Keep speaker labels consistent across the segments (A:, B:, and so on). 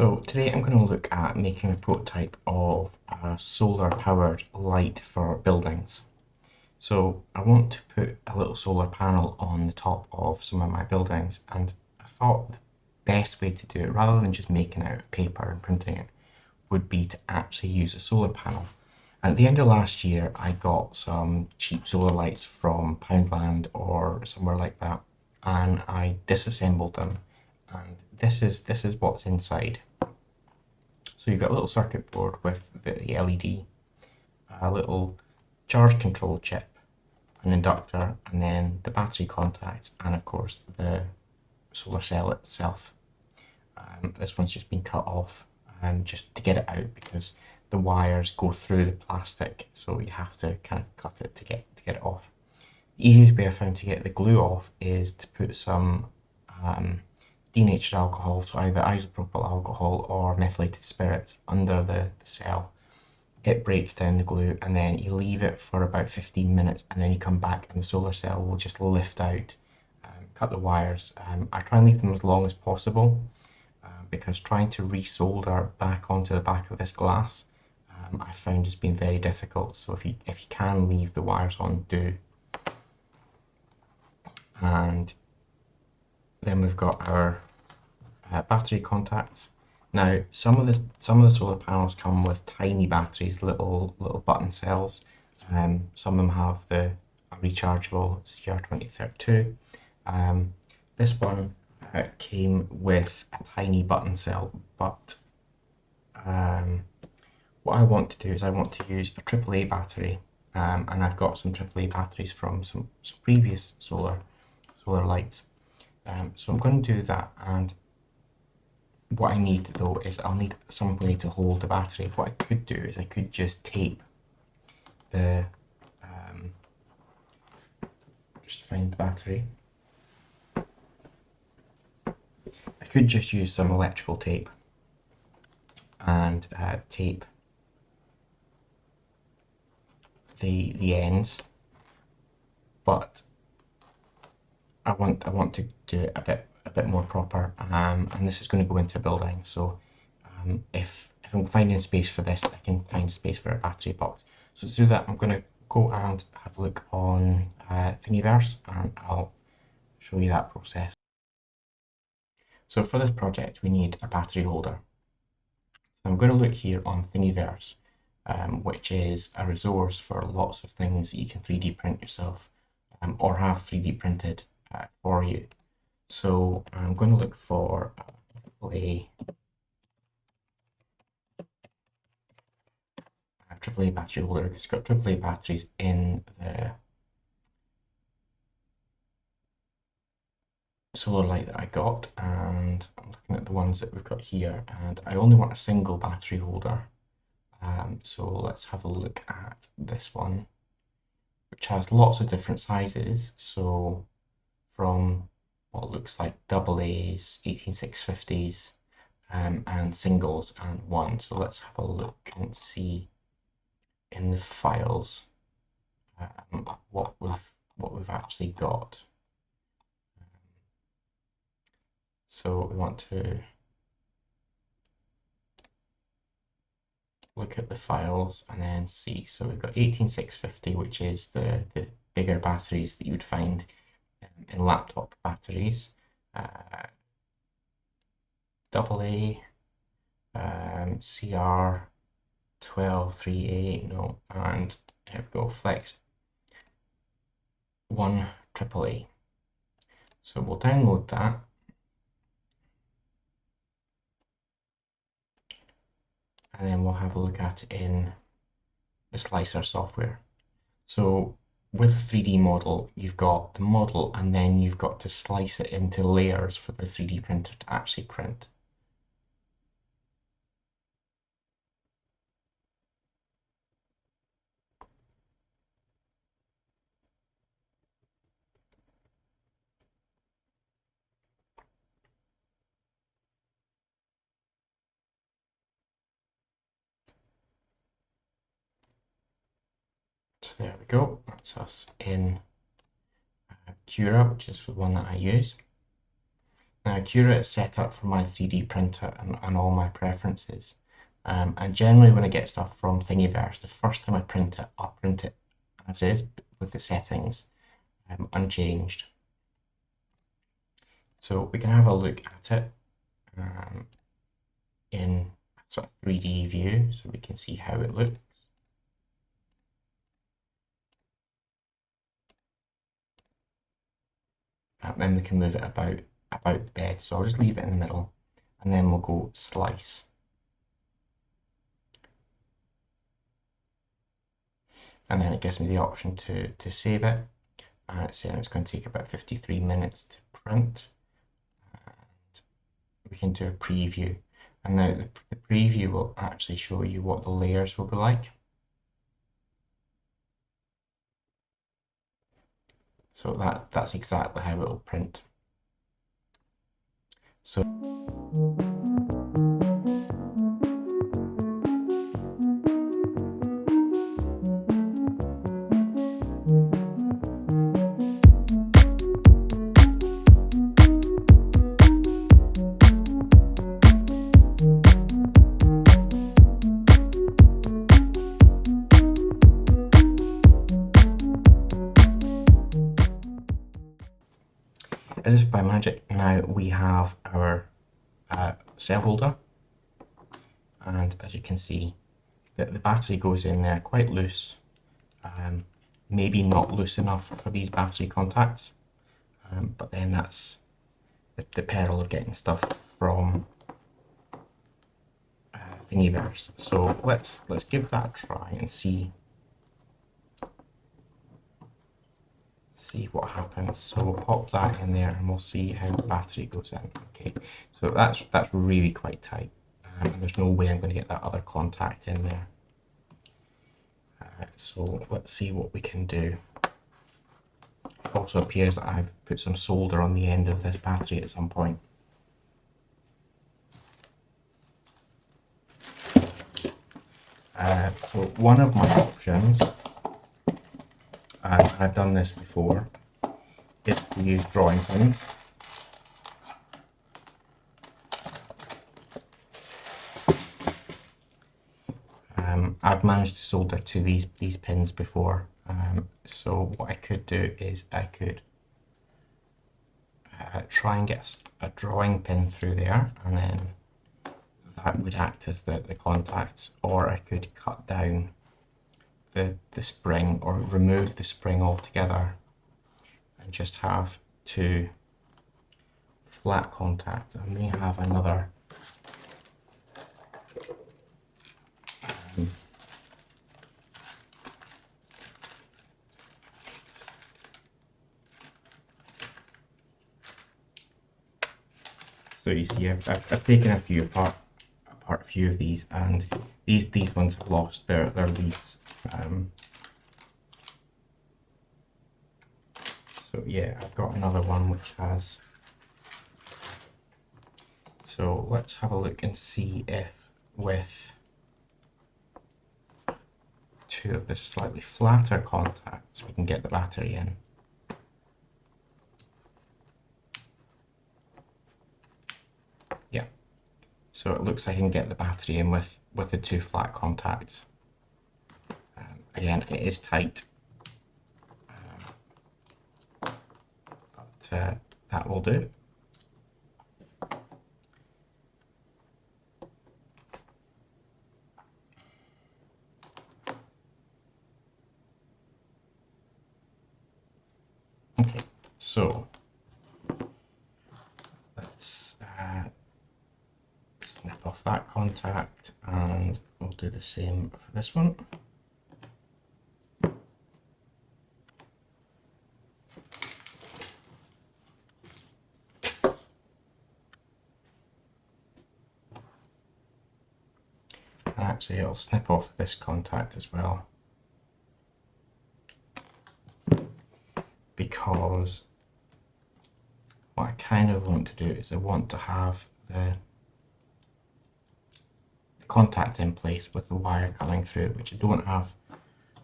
A: So today I'm going to look at making a prototype of a solar powered light for buildings. So I want to put a little solar panel on the top of some of my buildings, and I thought the best way to do it, rather than just making it out of paper and printing it, would be to actually use a solar panel. And at the end of last year I got some cheap solar lights from Poundland or somewhere like that, and I disassembled them, and this is what's inside. So you've got a little circuit board with the LED, a little charge control chip, an inductor, and then the battery contacts, and of course the solar cell itself. This one's just been cut off just to get it out because the wires go through the plastic, so you have to kind of cut it to get it off. The easiest way I found to get the glue off is to put some denatured alcohol, so either isopropyl alcohol or methylated spirits, under the cell. It breaks down the glue, and then you leave it for about 15 minutes, and then you come back and the solar cell will just lift out, cut the wires. I try and leave them as long as possible because trying to resolder back onto the back of this glass I found has been very difficult. So if you can leave the wires on, do. And then we've got our battery contacts. Now, some of the solar panels come with tiny batteries, little button cells. Some of them have the rechargeable CR2032. This one came with a tiny button cell, but what I want to do is I want to use a AAA battery, and I've got some AAA batteries from some previous solar lights. So I'm going to do that, and what I need though is I'll need some way to hold the battery. What I could do is I could just tape the, just find the battery. I could just use some electrical tape and tape the ends, but I want to do it a bit more proper, and this is going to go into a building. So if I'm finding space for this, I can find space for a battery box. So to do that, I'm going to go and have a look on Thingiverse, and I'll show you that process. So for this project, we need a battery holder. So I'm going to look here on Thingiverse, which is a resource for lots of things that you can 3D print yourself, or have 3D printed for you. So I'm going to look for a AAA battery holder because it's got AAA batteries in the solar light that I got, and I'm looking at the ones that we've got here, and I only want a single battery holder. So let's have a look at this one, which has lots of different sizes. So from what looks like AA's, 18650s, and singles and one. So let's have a look and see in the files what we've actually got. So we want to look at the files and then see. So we've got 18650, which is the bigger batteries that you would find in laptop batteries. AA, CR123A, no, and here we go, Flex 1 AAA. So we'll download that. And then we'll have a look at it in the Slicer software. So with a 3D model, you've got the model, and then you've got to slice it into layers for the 3D printer to actually print. So there we go, that's us in Cura, which is the one that I use. Now, Cura is set up for my 3D printer and all my preferences. And generally when I get stuff from Thingiverse, the first time I print it, I'll print it as is with the settings unchanged. So we can have a look at it in sort of 3D view so we can see how it looks. Then we can move it about the bed. So I'll just leave it in the middle and then we'll go slice. And then it gives me the option to save it. It's saying it's going to take about 53 minutes to print. And we can do a preview. And now the preview will actually show you what the layers will be like. So that's exactly how it will print. So as if by magic, now we have our cell holder, and as you can see, the battery goes in there quite loose, maybe not loose enough for these battery contacts, but then that's the peril of getting stuff from Thingiverse. So let's give that a try and see what happens. So we'll pop that in there and we'll see how the battery goes in. Okay, so that's really quite tight, and there's no way I'm going to get that other contact in there. So let's see what we can do. It also appears that I've put some solder on the end of this battery at some point. So one of my options, and I've done this before, is to use drawing pins. I've managed to solder to these pins before, so what I could do is I could try and get a drawing pin through there, and then that would act as the contacts, or I could cut down the spring or remove the spring altogether and just have two flat contacts. I may have another so you see I've taken a few apart a few of these, and these ones have lost their leads. So yeah, I've got another one which has. So let's have a look and see if with two of the slightly flatter contacts we can get the battery in. Yeah, so it looks like I can get the battery in with the two flat contacts. Again, it is tight, but that will do. Okay, so let's snip off that contact, and we'll do the same for this one. And actually I'll snip off this contact as well, because what I kind of want to do is I want to have the contact in place with the wire coming through, which I don't have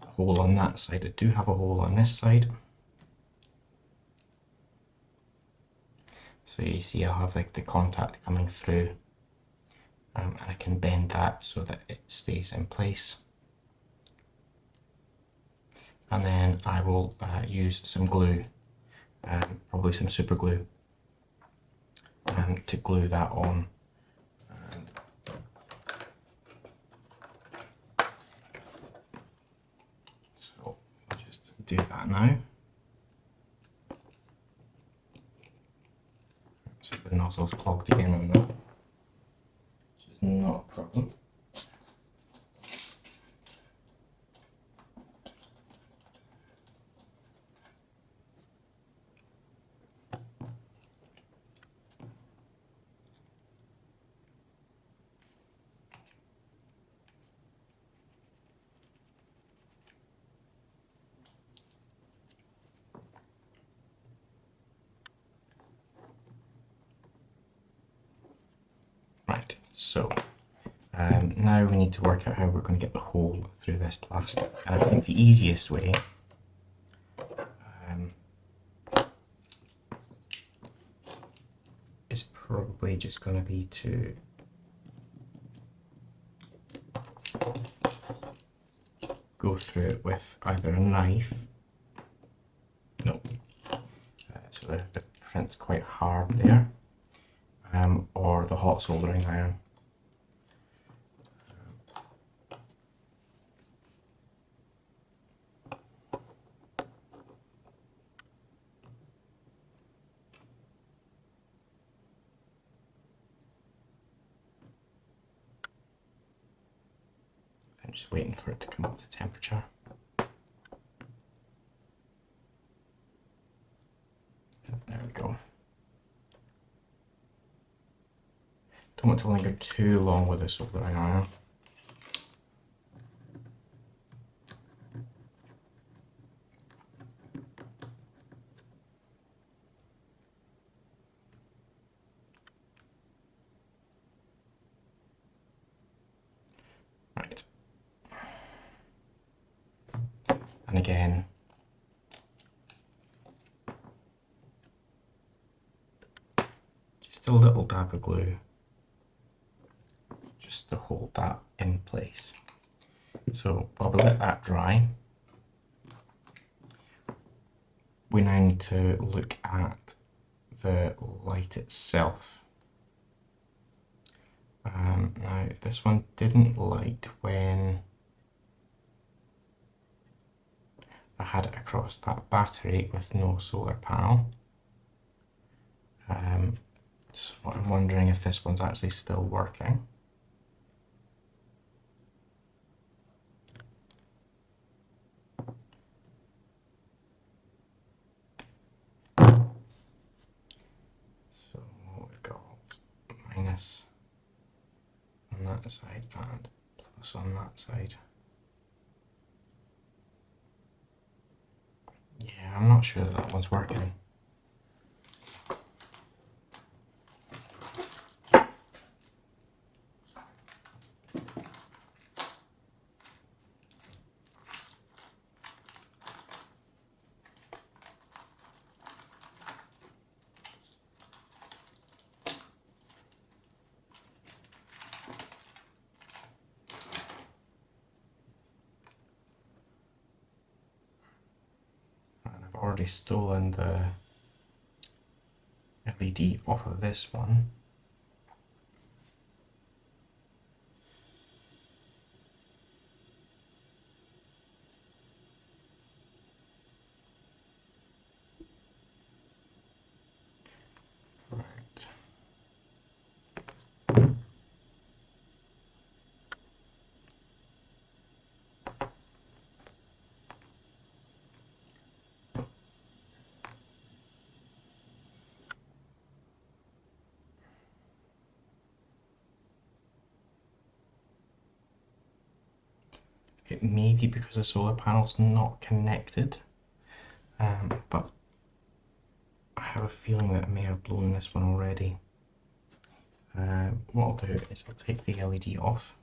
A: a hole on that side. I do have a hole on this side. So you see I'll have like the contact coming through, and I can bend that so that it stays in place. And then I will use some glue, probably some super glue, to glue that on. So I'll just do that now. So the nozzle's clogged again on that, which is not a problem. Right, so now we need to work out how we're going to get the hole through this plastic. And I think the easiest way is probably just going to be to go through it with either a knife, so the print's quite hard there, or the hot soldering iron. I'm just waiting for it to come up to temperature. There we go. Don't want to linger too long with the soldering iron. Right. And again, just a little dab of glue, just to hold that in place. So while we let that dry, we now need to look at the light itself. Now this one didn't light when I had it across that battery with no solar panel. So I'm wondering if this one's actually still working. So we've got minus on that side and plus on that side. Yeah, I'm not sure that one's working. Already stolen the LED off of this one. Right. It may be because the solar panel's not connected, but I have a feeling that I may have blown this one already. What I'll do is I'll take the LED off.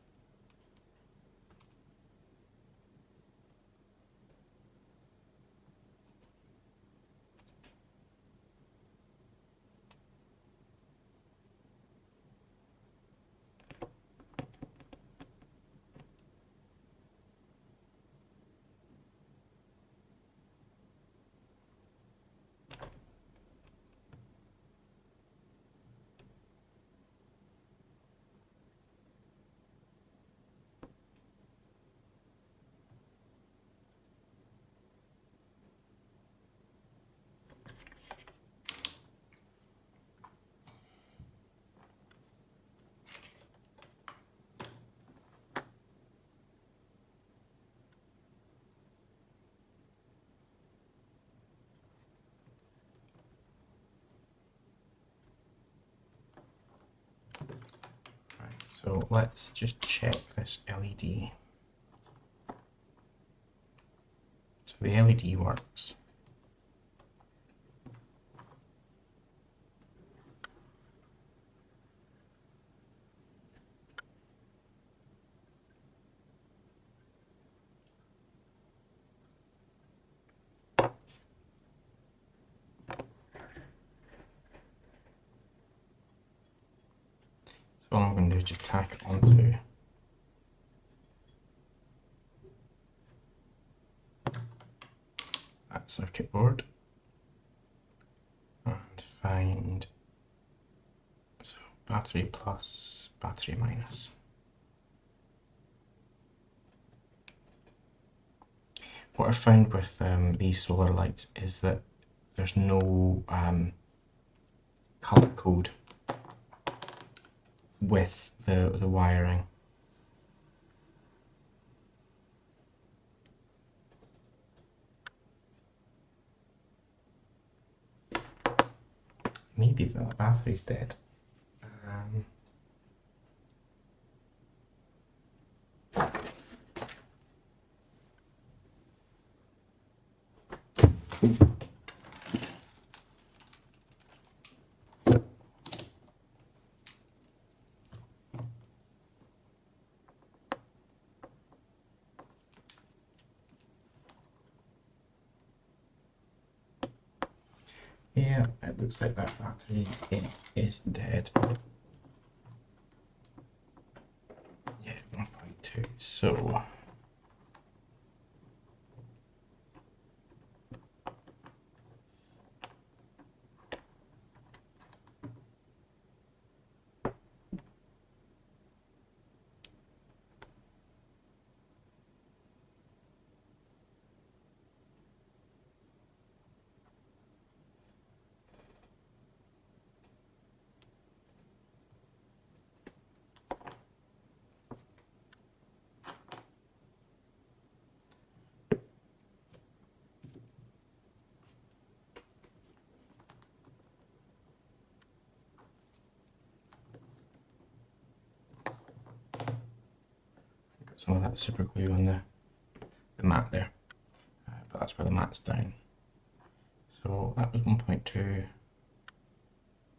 A: So let's just check this LED. So the LED works. So all I'm going to do is just tack it onto that circuit board and find battery plus, battery minus. What I found with these solar lights is that there's no colour code with the wiring. Maybe the battery's dead. Yeah, it looks like that battery is dead. Yeah, 1.2. So got some of that super glue on the mat there, but that's where the mat's down. So that was 1.2,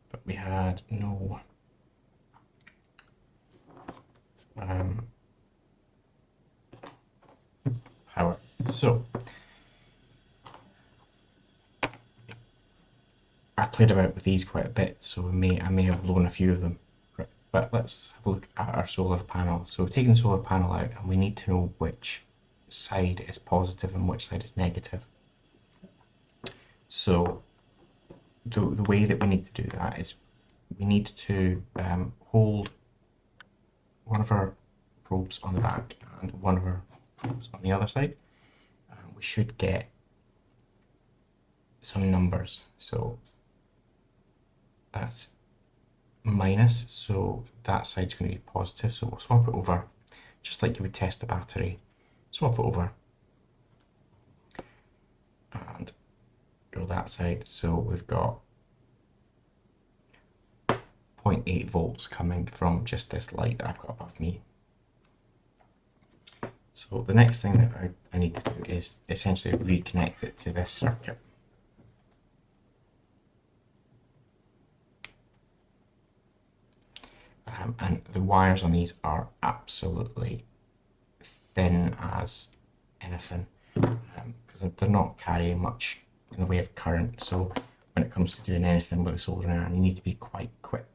A: but we had no power. So I played about with these quite a bit, so I may have blown a few of them. But let's have a look at our solar panel. So we've taken the solar panel out and we need to know which side is positive and which side is negative. So the way that we need to do that is we need to hold one of our probes on the back and one of our probes on the other side. We should get some numbers. So that's minus, so that side's going to be positive, so we'll swap it over just like you would test a battery. Swap it over and go that side, so we've got 0.8 volts coming from just this light that I've got above me. So the next thing that I need to do is essentially reconnect it to this circuit. And the wires on these are absolutely thin as anything, because they're not carrying much in the way of current. So when it comes to doing anything with a soldering iron, you need to be quite quick.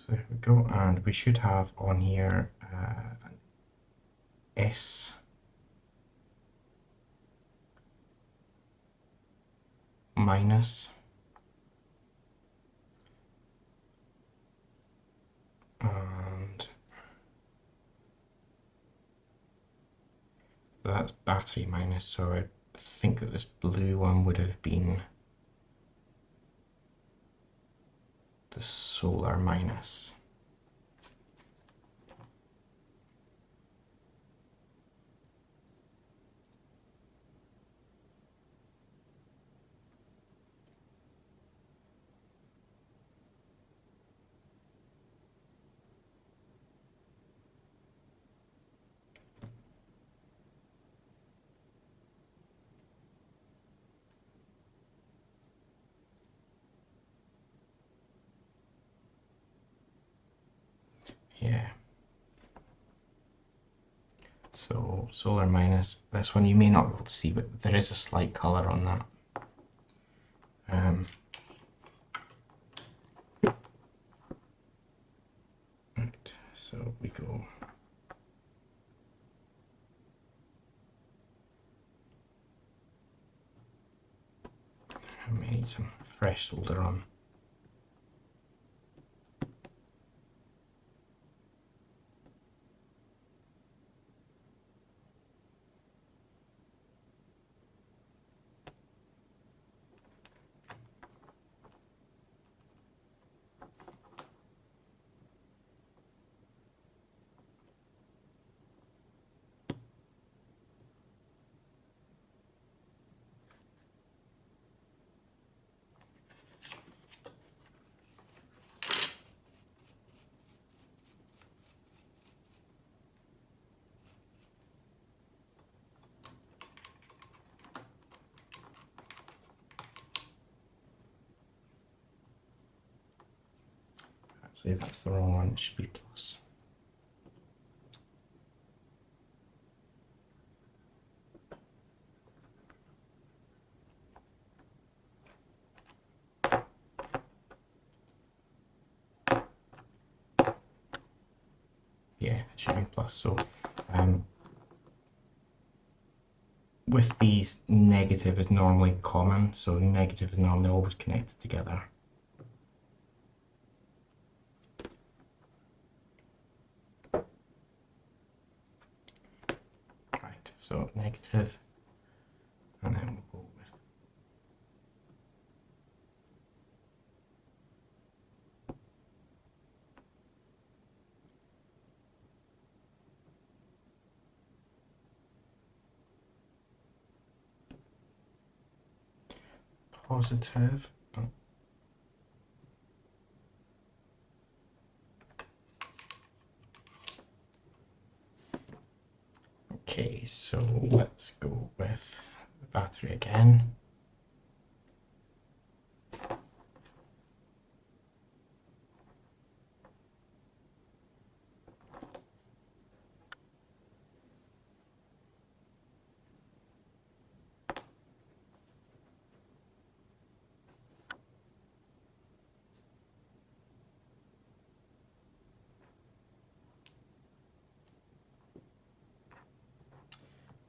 A: So there we go, and we should have on here an S minus and So that's battery minus, so I think that this blue one would have been the solar minus. Yeah. So solar minus, this one you may not be able to see, but there is a slight colour on that. Right, so we go. I may need some fresh solder on. Actually, that's the wrong one, it should be plus. Yeah, it should be plus. So with these, negative is normally common, so negative is normally always connected together. Right, so negative, and then we'll go with positive. Okay, so let's go with the battery again.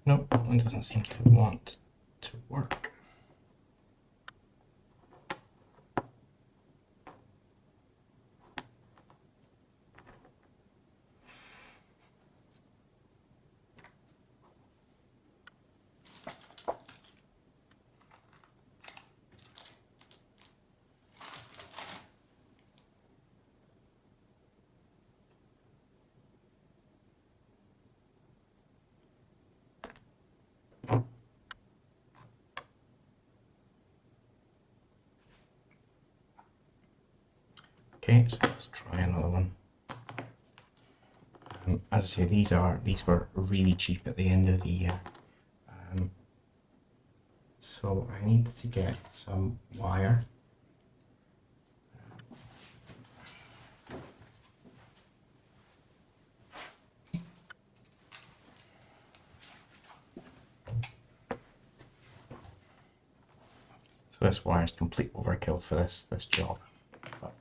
A: Nope, that one doesn't seem to want to work. Okay, so let's try another one. As I say, these were really cheap at the end of the year. So I need to get some wire. So this wire is complete overkill for this job. But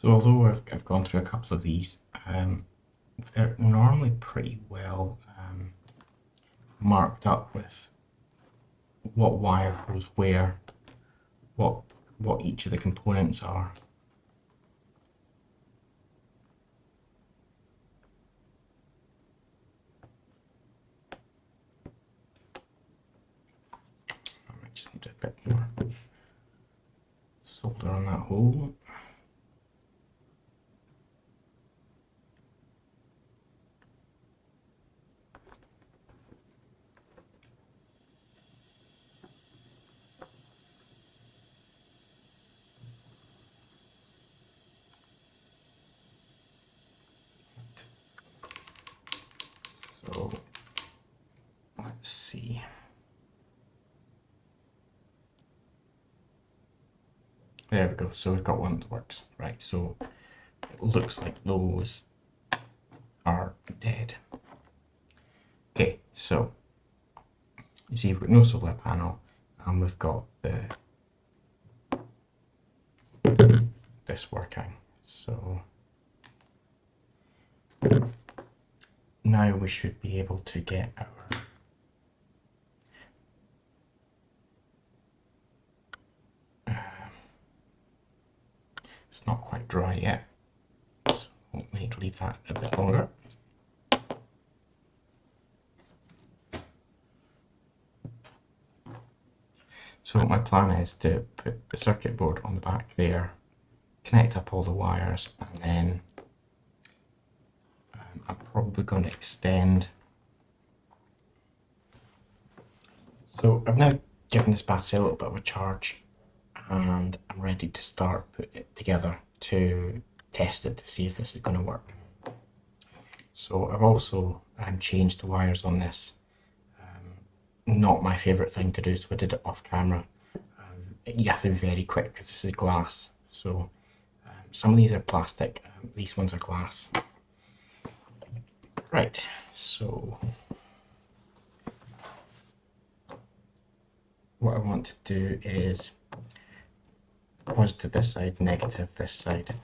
A: So although I've gone through a couple of these, they're normally pretty well marked up with what wire goes where, what each of the components are. I might just need a bit more solder on that hole. So let's see. There we go. So we've got one that works. Right, so it looks like those are dead. Okay, so you see we've got no solar panel and we've got this working. So now we should be able to get our it's not quite dry yet, so we'll need to leave that a bit longer. So my plan is to put the circuit board on the back there, connect up all the wires, and then I'm probably going to extend. So I've now given this battery a little bit of a charge and I'm ready to start putting it together to test it to see if this is going to work. So I've also changed the wires on this. Not my favourite thing to do, so I did it off camera. You have to be very quick because this is glass. So some of these are plastic, these ones are glass. Right, so what I want to do is positive this side, negative this side.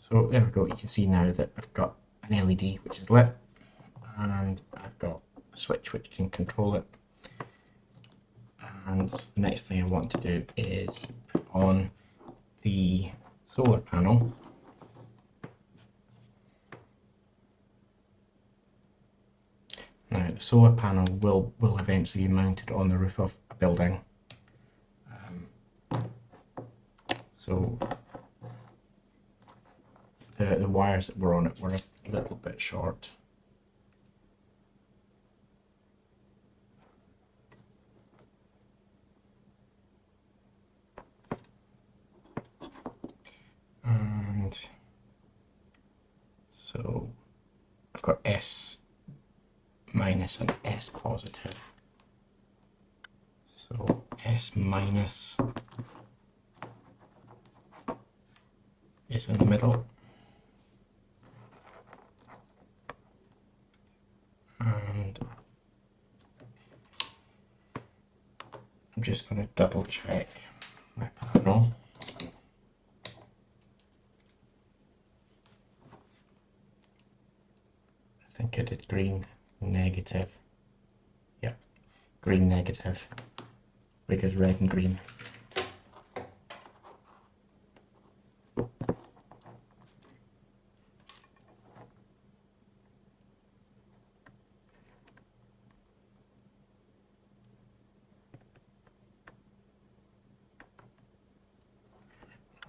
A: So there we go, you can see now that I've got an LED which is lit and I've got a switch which can control it. And the next thing I want to do is put on the solar panel. Now the solar panel will eventually be mounted on the roof of a building. So the wires that were on it were a little bit short. got S minus and S positive. So S minus is in the middle. And I'm just going to double check my panel. I think I did green negative. Yep, green negative, because red and green.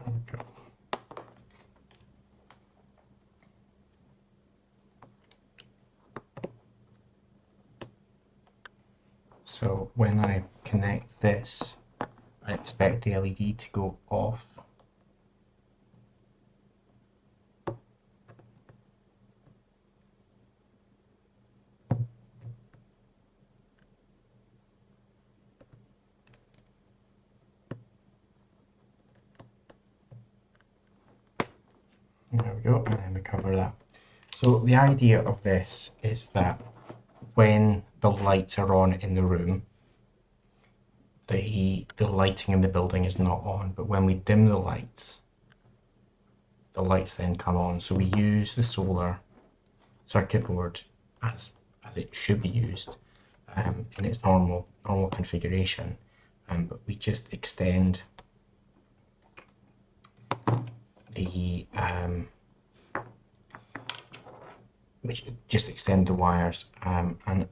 A: Okay. So when I connect this, I expect the LED to go off. There we go, and then we cover that. So the idea of this is that when the lights are on in the room, the lighting in the building is not on, but when we dim the lights then come on. So we use the solar circuit board as it should be used in its normal configuration, but we just extend the wires, and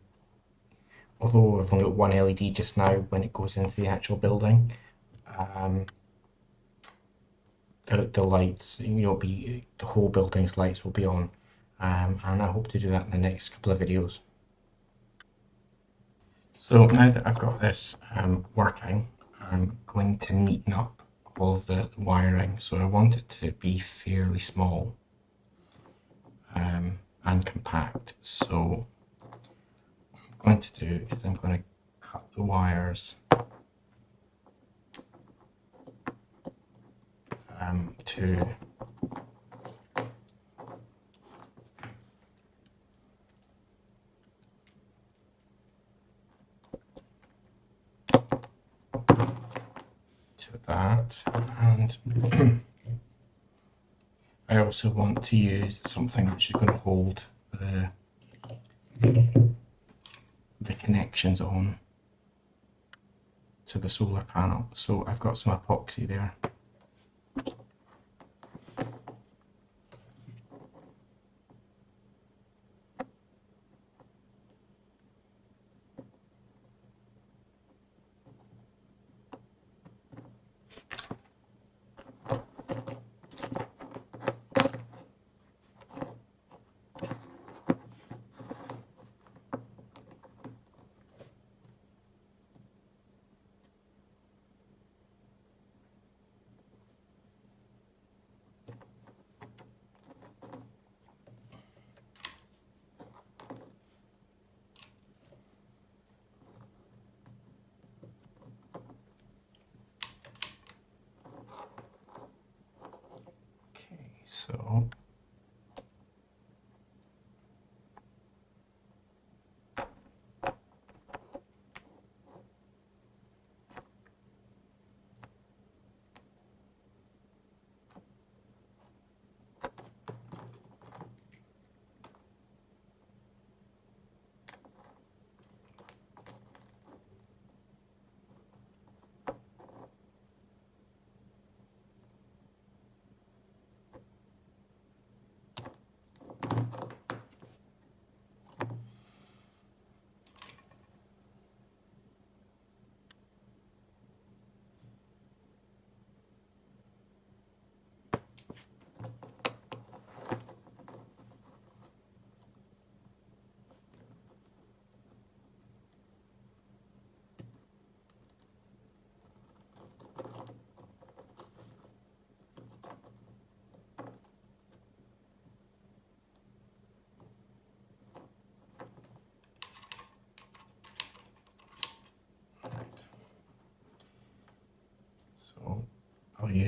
A: although I've only got one LED just now, when it goes into the actual building, the lights, the whole building's lights will be on, and I hope to do that in the next couple of videos. So now that I've got this working, I'm going to neaten up all of the wiring. So I want it to be fairly small and compact. So what I'm going to do is I'm going to cut the wires to that, and I also want to use something which is going to hold the connections on to the solar panel. So I've got some epoxy there. So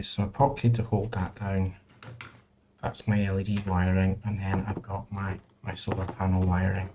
A: use some epoxy to hold that down. That's my LED wiring, and then I've got my solar panel wiring.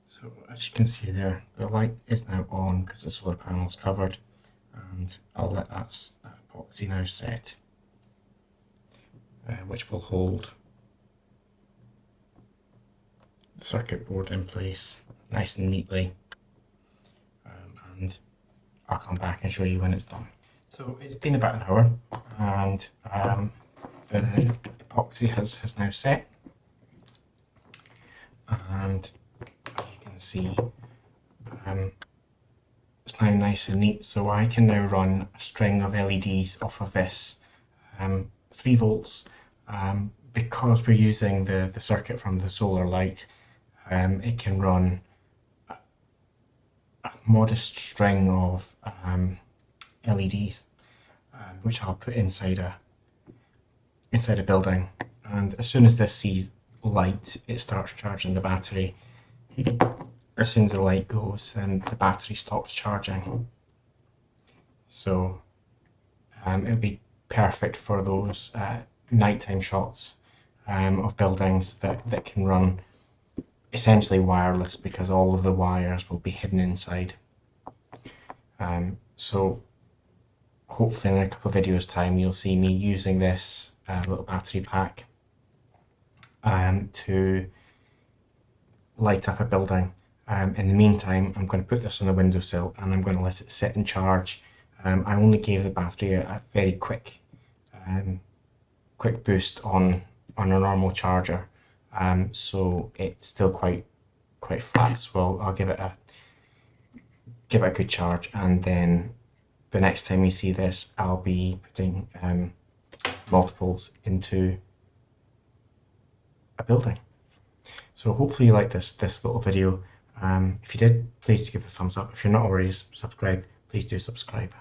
A: So as you can see there, the light is now on because the solar panel is covered, and I'll let that epoxy now set, which will hold the circuit board in place nice and neatly, and I'll come back and show you when it's done. So it's been about an hour, and the epoxy has now set, and see it's now nice and neat, so I can now run a string of LEDs off of this 3 volts. Because we're using the circuit from the solar light, it can run a modest string of LEDs, which I'll put inside a building, and as soon as this sees light, it starts charging the battery. As soon as the light goes, then the battery stops charging. So it'll be perfect for those nighttime shots of buildings that can run essentially wireless, because all of the wires will be hidden inside. So hopefully in a couple of videos time you'll see me using this little battery pack to light up a building. In the meantime, I'm going to put this on the windowsill and I'm going to let it sit and charge. I only gave the battery a very quick boost on a normal charger, so it's still quite flat. So I'll give it a good charge, and then the next time you see this, I'll be putting multiples into a building. So hopefully you like this little video. If you did, please do give it a thumbs up. If you're not already subscribed, please do subscribe.